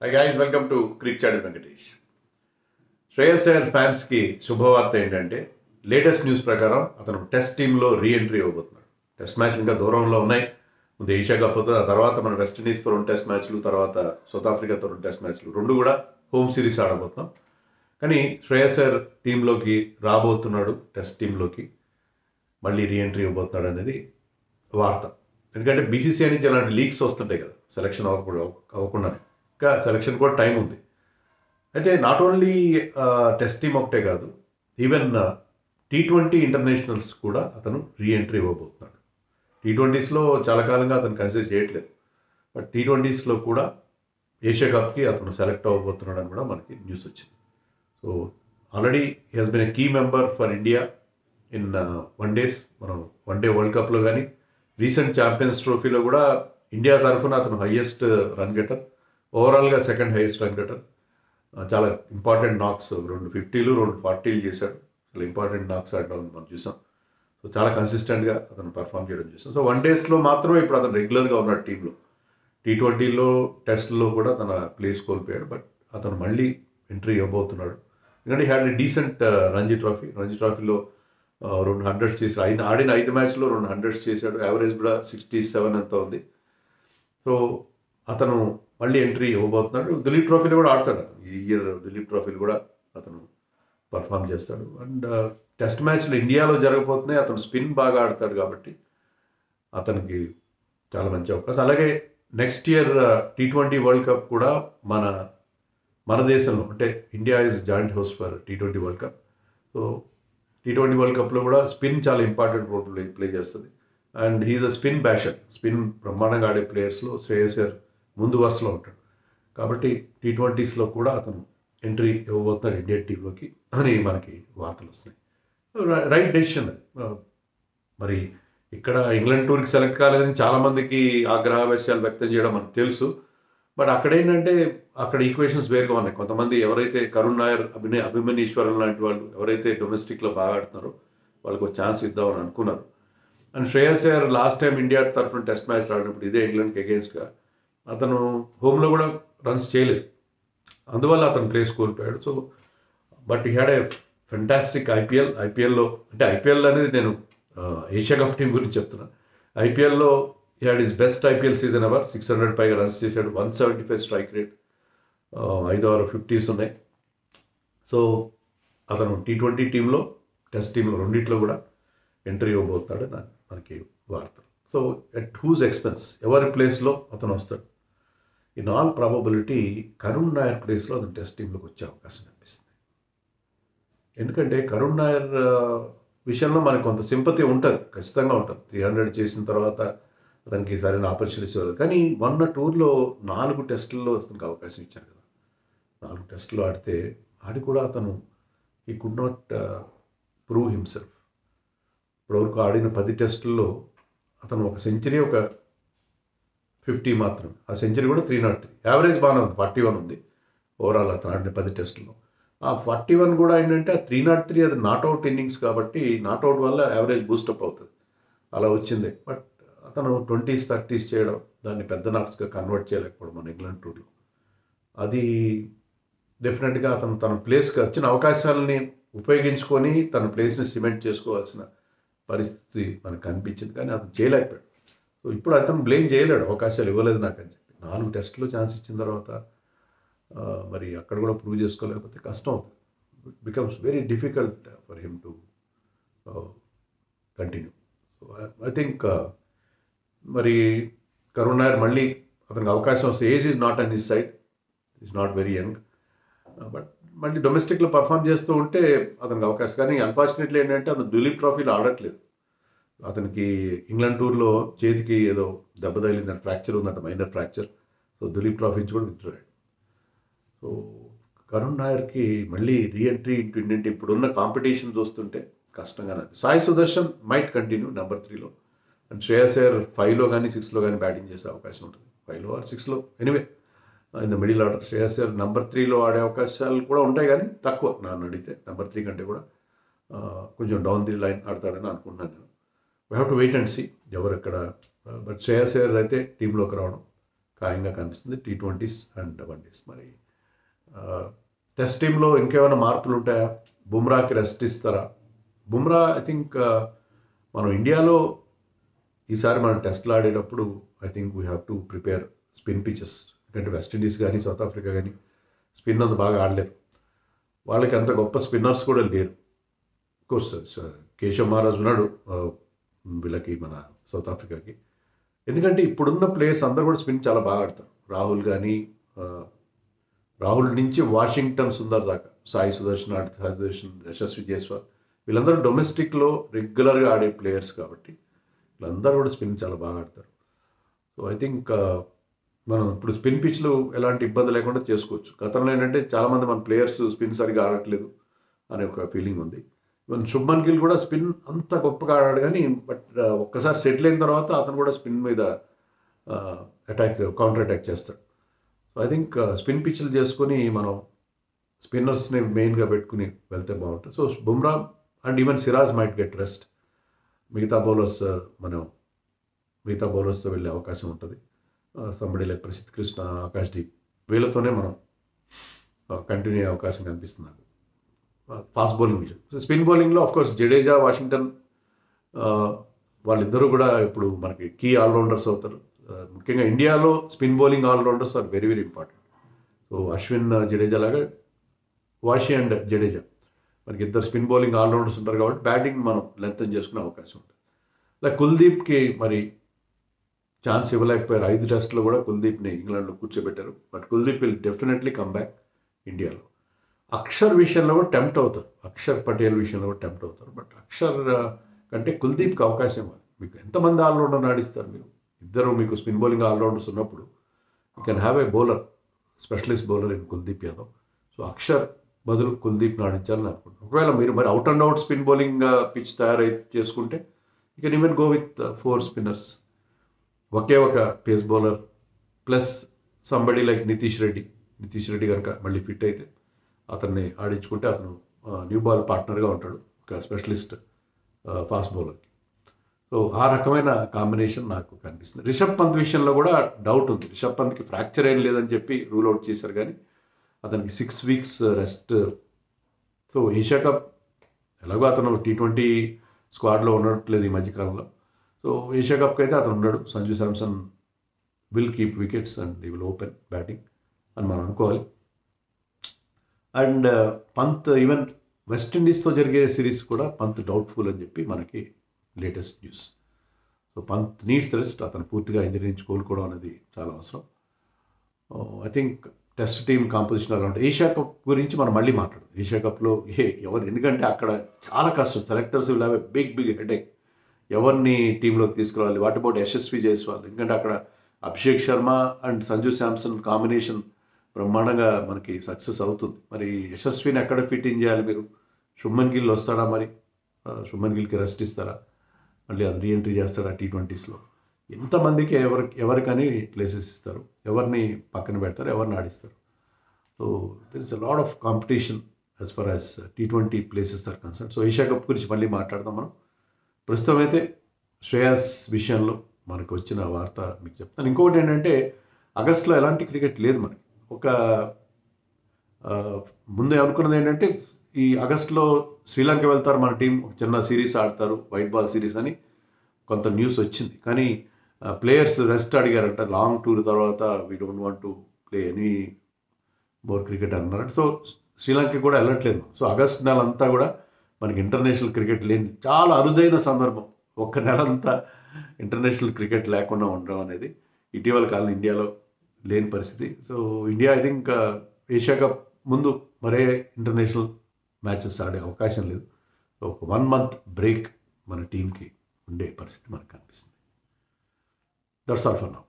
Hi guys, welcome to Cricket Chat with Venkatesh. Shreyas Iyer ఫ్యాన్స్కి శుభవార్త ఏంటంటే లేటెస్ట్ న్యూస్ ప్రకారం అతను టెస్ట్ టీంలో రీఎంట్రీ అవ్వబోతున్నాడు. టెస్ట్ మ్యాచ్ ఇంకా దూరంలో ఉన్నాయి. ముందు ఏషియా కప్ అవుతుంది, ఆ తర్వాత మన వెస్టిండీస్తో 2 టెస్ట్ మ్యాచ్లు, తర్వాత సౌత్ ఆఫ్రికాతో 2 టెస్ట్ మ్యాచ్లు, రెండు కూడా హోమ్ సిరీస్ ఆడబోతున్నాం. కానీ శ్రేయస్ అయ్యర్ టీంలోకి రాబోతున్నాడు, టెస్ట్ టీంలోకి మళ్ళీ రీఎంట్రీ ఇవ్వబోతున్నాడు అనేది వార్త. ఎందుకంటే బీసీసీఐ నుంచి అలాంటి లీక్స్ వస్తుంటాయి కదా, సెలక్షన్ అవ్వకుండానే. ఇంకా సెలక్షన్ కూడా టైం ఉంది. అయితే నాట్ ఓన్లీ టెస్ట్ టీమ్ ఒకటే కాదు, ఈవెన్ T20 ఇంటర్నేషనల్స్ కూడా అతను రీఎంట్రీ ఇవ్వబోతున్నాడు. T20స్లో చాలా కాలంగా అతను కన్సిడర్ చేయట్లేదు, బట్ T20స్లో కూడా ఏషియా కప్కి అతను సెలెక్ట్ అవ్వబోతున్నాడు అని కూడా మనకి న్యూస్ వచ్చింది. So already he has been a key member for India in one days. మనం వన్ డే వరల్డ్ కప్లో కానీ రీసెంట్ ఛాంపియన్స్ ట్రోఫీలో కూడా ఇండియా తరఫున అతను హయ్యెస్ట్ రన్ గెటర్, ఓవరాల్గా సెకండ్ హైయెస్ట్ రన్ గెటర్. చాలా ఇంపార్టెంట్ నాక్స్, 2 50లు 2 40లు చేశాడు. చాలా ఇంపార్టెంట్ నాక్స్ ఆడడం మనం చూసాం. సో చాలా కన్సిస్టెంట్గా అతను పర్ఫామ్ చేయడం చూసాం. సో వన్ డేస్లో మాత్రమే ఇప్పుడు అతను రెగ్యులర్గా ఉన్నాడు టీంలో. T20లో టెస్ట్లో కూడా తన ప్లేస్ కోల్పోయాడు, బట్ అతను మళ్ళీ ఎంట్రీ ఇవ్వబోతున్నాడు. ఎందుకంటే హ్యాడ్ డీసెంట్ రంజీ ట్రాఫీలో 2 100s చేసి ఆడిన 5 మ్యాచ్లో 2 100s చేశాడు. యావరేజ్ కూడా 67 ఎంతో ఉంది. సో అతను మళ్ళీ ఎంట్రీ ఇవ్వబోతున్నాడు. దిలీప్ ట్రోఫీలో కూడా ఆడతాడు అతను. ఈ ఇయర్ దిలీప్ ట్రోఫీలు కూడా అతను పర్ఫామ్ చేస్తాడు. అండ్ టెస్ట్ మ్యాచ్లు ఇండియాలో జరగబోతున్నాయి. అతను స్పిన్ బాగా ఆడతాడు కాబట్టి అతనికి చాలా మంచి అవకాశం. అలాగే next year T20 world cup కూడా మన దేశంలో, అంటే India is joint host for T20 world cup. So T20 world కప్లో కూడా స్పిన్ చాలా ఇంపార్టెంట్ రోల్ ప్లే చేస్తుంది. And he is a spin basher. Spin బ్రహ్మాండంగా ఆడే ప్లేయర్స్లో శ్రేయస్ అయ్యర్ ముందు వరుసలో ఉంటాడు. కాబట్టి T20స్లో కూడా అతను ఎంట్రీ ఇవ్వబోతున్నాడు ఇండియా టీంలోకి అని మనకి వార్తలు వస్తున్నాయి. Right decision. మరి ఇక్కడ ఇంగ్లాండ్ టూర్కి సెలెక్ట్ కాలేదని చాలామందికి ఆగ్రహావేశాలు వ్యక్తం చేయడం మనకు తెలుసు. బట్ అక్కడ ఏంటంటే అక్కడ ఈక్వేషన్స్ వేరుగా ఉన్నాయి. కొంతమంది ఎవరైతే కరుణ్ నాయర్, అభిమన్యీశ్వరన్ లాంటి వాళ్ళు ఎవరైతే డొమెస్టిక్లో బాగా ఆడుతున్నారో వాళ్ళకు ఛాన్స్ ఇద్దామని అనుకున్నారు. And Shreyas Iyer last time India తరఫున టెస్ట్ మ్యాచ్ ఆడినప్పుడు ఇదే ఇంగ్లాండ్కి అగేన్స్ట్గా అతను హోమ్లో కూడా రన్స్ చేయలేదు, అందువల్ల అతను ప్లేస్ కోల్పోయాడు. So but he had a fantastic ఐపీఎల్లో, అంటే ఐపీఎల్ అనేది నేను ఏషియా కప్ టీం గురించి చెప్తున్నా. ఐపీఎల్లో he had is best IPL season ever. 600 పైగా రన్స్ చేశాడు, 175 స్ట్రైక్ రేట్, 5 50s ఉన్నాయి. సో అతను T20 టీంలో, టెస్ట్ టీంలో రెండిట్లో కూడా ఎంట్రీ ఇవ్వబోతున్నాడు మనకి వార్త. సో ఎట్ హూజ్ ఎక్స్పెన్స్, ఎవరి ప్లేస్లో అతను వస్తాడు? In all probability Karun Nair ప్లేస్లో అతను టెస్ట్ టీంలోకి వచ్చే అవకాశం కనిపిస్తుంది. ఎందుకంటే కరుణ్ నాయర్ విషయంలో మనకు కొంత సింపతి ఉంటుంది, ఖచ్చితంగా ఉంటుంది. 300 చేసిన తర్వాత అతనికి సరైన ఆపర్చునిటీస్ ఇవ్వలేదు. కానీ మొన్న టూర్లో 4 టెస్టుల్లో అతనికి అవకాశం ఇచ్చారు కదా. 4 టెస్టులు ఆడి కూడా అతను ఈ కుడ్ నాట్ ప్రూవ్ హిమ్సెల్ఫ్. ఇప్పటివరకు ఆడిన 10 టెస్టుల్లో అతను ఒక సెంచరీ, ఒక 50 మాత్రం. ఆ సెంచరీ కూడా 303. యావరేజ్ బాగానే ఉంది, 41 ఉంది ఓవరాల్ అతను ఆడిన 10 టెస్టుల్లో. ఆ 41 కూడా ఏంటంటే ఆ 303 అది నాట్అవుట్ ఇన్నింగ్స్ కాబట్టి నాట్అవుట్ వల్ల యావరేజ్ బూస్టప్ అవుతుంది, అలా వచ్చింది. బట్ అతను 20s 30s చేయడం, దాన్ని పెద్ద నాక్స్గా కన్వర్ట్ చేయలేకపోవడం మన ఇంగ్లాండ్ టూర్లో, అది డెఫినెట్గా అతను తన ప్లేస్కి వచ్చిన అవకాశాలని ఉపయోగించుకొని తన ప్లేస్ని సిమెంట్ చేసుకోవాల్సిన పరిస్థితి మనకు కనిపించింది. కానీ అతను చేయలేకపోయాడు. సో ఇప్పుడు అతను బ్లేమ్ చేయలేడు, అవకాశాలు ఇవ్వలేదు నాకు అని చెప్పి. 4 టెస్టులు ఛాన్స్ ఇచ్చిన తర్వాత మరి అక్కడ కూడా ప్రూవ్ చేసుకోలేకపోతే కష్టం అవుతుంది. It becomes very difficult for him to continue. So I think మరి కరుణ్ నాయర్ మళ్ళీ అతనికి అవకాశం వస్తే, age is not an his side, is not very young, but మళ్ళీ డొమెస్టిక్లో పర్ఫామ్ చేస్తూ ఉంటే అతనికి అవకాశం. కానీ అన్ఫార్చునేట్లీ ఏంటంటే అతను దిలీప్ ట్రోఫీలో ఆడట్లేదు. అతనికి ఇంగ్లాండ్ టూర్లో చేతికి ఏదో దెబ్బ తగిలిందంటే, ఫ్రాక్చర్ ఉందంట, minor fracture. So Duleep trophy నుంచి కూడా విత్డ్రా అయ్యాడు. సో కరుణ్ నాయర్కి మళ్ళీ రీఎంట్రీ ఇంటూ ఇండియన్ టీం ఇప్పుడున్న కాంపిటీషన్ చూస్తుంటే కష్టంగానే. Sai Sudharsan might continue number 3లో, అండ్ శ్రేయస్ అయ్యర్ 5లో కానీ 6లో కానీ బ్యాటింగ్ చేసే అవకాశం ఉంటుంది. 5లో ఆర్ 6లో, anyway in the middle order. Shreyas Iyer number 3లో ఆడే అవకాశాలు కూడా ఉంటాయి, కానీ తక్కువ. నన్ను అడిగితే నెంబర్ 3 కంటే కూడా కొంచెం డౌన్ ది లైన్ ఆడతాడని అనుకుంటున్నాను నేను. We have to wait and see ఎవరు ఎక్కడ. బట్ శ్రేయస్ అయ్యర్ అయితే టీంలోకి రావడం ఖాయంగా కనిపిస్తుంది T20s అండ్ వన్డేస్. మరి టెస్ట్ టీంలో ఇంకేమైనా మార్పులు ఉంటాయా? బుమ్రాకి రెస్ట్ ఇస్తారా? బుమ్రా ఐ థింక్ మనం ఇండియాలో ఈసారి మనం టెస్ట్లు ఆడేటప్పుడు I think we have to prepare spin pitches. ఎందుకంటే వెస్టిండీస్ కానీ సౌత్ ఆఫ్రికా కానీ స్పిన్ అంత బాగా ఆడలేరు. వాళ్ళకి అంత గొప్ప స్పిన్నర్స్ కూడా లేరు. కోర్స్ కేశవ్ మహారాజ్ ఉన్నాడు వీళ్ళకి, మన సౌత్ ఆఫ్రికాకి. ఎందుకంటే ఇప్పుడున్న ప్లేయర్స్ అందరూ కూడా స్పిన్ చాలా బాగా ఆడతారు. రాహుల్ కానీ, రాహుల్ నుంచి వాషింగ్టన్ సుందర్ దాకా, సాయి సుదర్శన్, యశస్వి జైస్వాల్, వీళ్ళందరూ డొమెస్టిక్లో రెగ్యులర్గా ఆడే ప్లేయర్స్ కాబట్టి వీళ్ళందరూ కూడా స్పిన్ చాలా బాగా ఆడతారు. సో ఐ థింక్ మనం ఇప్పుడు స్పిన్ పిచ్లు ఎలాంటి ఇబ్బంది లేకుండా చేసుకోవచ్చు. గతంలో ఏంటంటే చాలామంది మన ప్లేయర్స్ స్పిన్ సరిగా ఆడట్లేదు అనే ఒక ఫీలింగ్ ఉంది. ఈవెన్ శుభ్మన్ గిల్ కూడా స్పిన్ అంత గొప్పగా ఆడాడు కానీ, బట్ ఒక్కసారి సెటిల్ అయిన తర్వాత అతను కూడా స్పిన్ మీద కౌంటర్ అటాక్ చేస్తాడు. సో ఐ థింక్ స్పిన్ పిచ్లు చేసుకొని మనం స్పిన్నర్స్ని మెయిన్గా పెట్టుకుని వెళ్తే బాగుంటుంది. So Bumrah and even Siraj might get rest. మిగతా బౌలర్స్తో వెళ్ళే అవకాశం ఉంటుంది. సంబడి లైక్ ప్రసిద్ధ్ కృష్ణ, ఆకాష్దీప్, వీళ్ళతోనే మనం కంటిన్యూ అయ్యే అవకాశం కనిపిస్తుంది నాకు. ఫాస్ట్ బౌలింగ్ విషయం. సో స్పిన్ బౌలింగ్లో ఆఫ్కోర్స్ జడేజా, వాషింగ్టన్ వాళ్ళిద్దరూ కూడా ఇప్పుడు మనకి కీ ఆల్రౌండర్స్ అవుతారు. ముఖ్యంగా ఇండియాలో spin bowling allrounders are very very important. So Ashwin, Jadeja లాగా వాషి అండ్ జడేజా మనకి ఇద్దరు స్పిన్ బౌలింగ్ ఆల్రౌండర్స్ ఉంటారు కాబట్టి బ్యాటింగ్ మనం లెంతన్ చేసుకునే అవకాశం ఉంటుంది. లైక్ కుల్దీప్కి మరి ఛాన్స్ ఇవ్వలేకపోయారు. 5 టెస్ట్లో కూడా కుల్దీప్ని ఇంగ్లాండ్లో కూర్చోబెట్టారు. But Kuldeep will definitely come back ఇండియాలో. అక్షర్ విషయంలో కూడా టెంప్ట్ అవుతారు, అక్షర్ పటేల్ విషయంలో కూడా టెంప్ట్ అవుతారు. బట్ అక్షర్ కంటే కుల్దీప్కి అవకాశం ఇవ్వాలి. మీకు ఎంతమంది ఆల్రౌండర్ ఆడిస్తారు మీరు? ఇద్దరు మీకు స్పిన్ బౌలింగ్ ఆల్రౌండర్స్ ఉన్నప్పుడు you can have a bowler, specialist bowler in Kuldeep Yadav. So Axar బదులు కుల్దీప్ని ఆడించాలని అనుకుంటున్నాను. ఒకవేళ మీరు మరి out and out spin bowling pitch తయారై చేసుకుంటే you can even go with 4 spinners, ఒకే ఒక pace bowler plus somebody like Nitish Reddy కనుక మళ్ళీ ఫిట్ అయితే అతన్ని ఆడించుకుంటే అతను న్యూ బాల్ పార్ట్నర్గా ఉంటాడు, ఒక స్పెషలిస్ట్ ఫాస్ట్ బౌలర్కి. సో ఆ రకమైన కాంబినేషన్ నాకు కనిపిస్తుంది. రిషబ్ పంత్ విషయంలో కూడా డౌట్ ఉంది. రిషబ్ పంత్కి ఫ్రాక్చర్ ఏం లేదని చెప్పి రూల్ అవుట్ చేశారు కానీ అతనికి 6 weeks rest. So Asia cup ఎలాగో అతను T20 స్క్వాడ్లో ఉండట్లేదు ఈ మధ్యకాలంలో. సో ఏషియా కప్కి అయితే అతను ఉన్నాడు. Sanju Samson will keep wickets and ఈ విల్ ఓపెన్ బ్యాటింగ్ అని మనం అనుకోవాలి. అండ్ పంత్ ఈవెన్ వెస్టిండీస్తో జరిగే సిరీస్ కూడా పంత్ డౌట్ఫుల్ అని చెప్పి మనకి latest news. So Pant needs rest. అతను పూర్తిగా ఇంజరీ నుంచి కోలుకోవడం అనేది చాలా అవసరం. I think test team composition అలా ఉంటుంది. ఏషియా కప్ గురించి మనం మళ్ళీ మాట్లాడదు. ఏషియా కప్లో ఎవరు, ఎందుకంటే అక్కడ చాలా కష్టం. Selectors will have a big headache. ఎవరిని టీంలోకి తీసుకురావాలి, వాట్ అబౌట్ యశస్వి జైస్వాల్, ఎందుకంటే అక్కడ అభిషేక్ శర్మ అండ్ సంజు శాంసన్ కాంబినేషన్ బ్రహ్మాండంగా మనకి సక్సెస్ అవుతుంది. మరి యశస్విని ఎక్కడ ఫిట్ ఇన్ చేయాలి మీరు? శుభ్మన్ గిల్ వస్తాడా? మరి శుభ్మన్ గిల్కి రెస్ట్ ఇస్తారా? మళ్ళీ అది రీఎంట్రీ చేస్తారా T20స్లో? ఎంతమందికి ఎవరికని ప్లేసెస్ ఇస్తారు, ఎవరిని పక్కన పెడతారు, ఎవరిని ఆడిస్తారు? So there is a lot of competition as far as T20 places are concern. So Asia cup గురించి మళ్ళీ మాట్లాడదాం మనం. ప్రస్తుతం అయితే శ్రేయస్ విషయంలో మనకు వచ్చిన వార్త మీకు చెప్తాను. ఇంకొకటి ఏంటంటే ఆగస్టులో ఎలాంటి క్రికెట్ లేదు మనకి. ఒక ముందే అనుకున్నది ఏంటంటే ఈ ఆగస్టులో శ్రీలంక వెళ్తారు మన టీం, ఒక చిన్న సిరీస్ ఆడతారు, వైట్ బాల్ సిరీస్ అని కొంత న్యూస్ వచ్చింది. కానీ ప్లేయర్స్ రెస్ట్ అడిగారంట లాంగ్ టూర్ తర్వాత. We don't want to play any more cricket అన్నారంట. సో శ్రీలంక కూడా వెళ్ళట్లేదు. సో ఆగస్ట్ నెల అంతా కూడా మనకి ఇంటర్నేషనల్ క్రికెట్ లేని చాలా అరుదైన సందర్భం. ఒక్క నెల అంతా ఇంటర్నేషనల్ క్రికెట్ లేకుండా ఉండడం అనేది ఇటీవల కాలం ఇండియాలో లేని పరిస్థితి. So India I think Asia cup ముందు మరే ఇంటర్నేషనల్ మ్యాచెస్ ఆడే అవకాశం లేదు. సో ఒక 1 month బ్రేక్ మన టీంకి ఉండే పరిస్థితి మనకు కనిపిస్తుంది. That's all for now.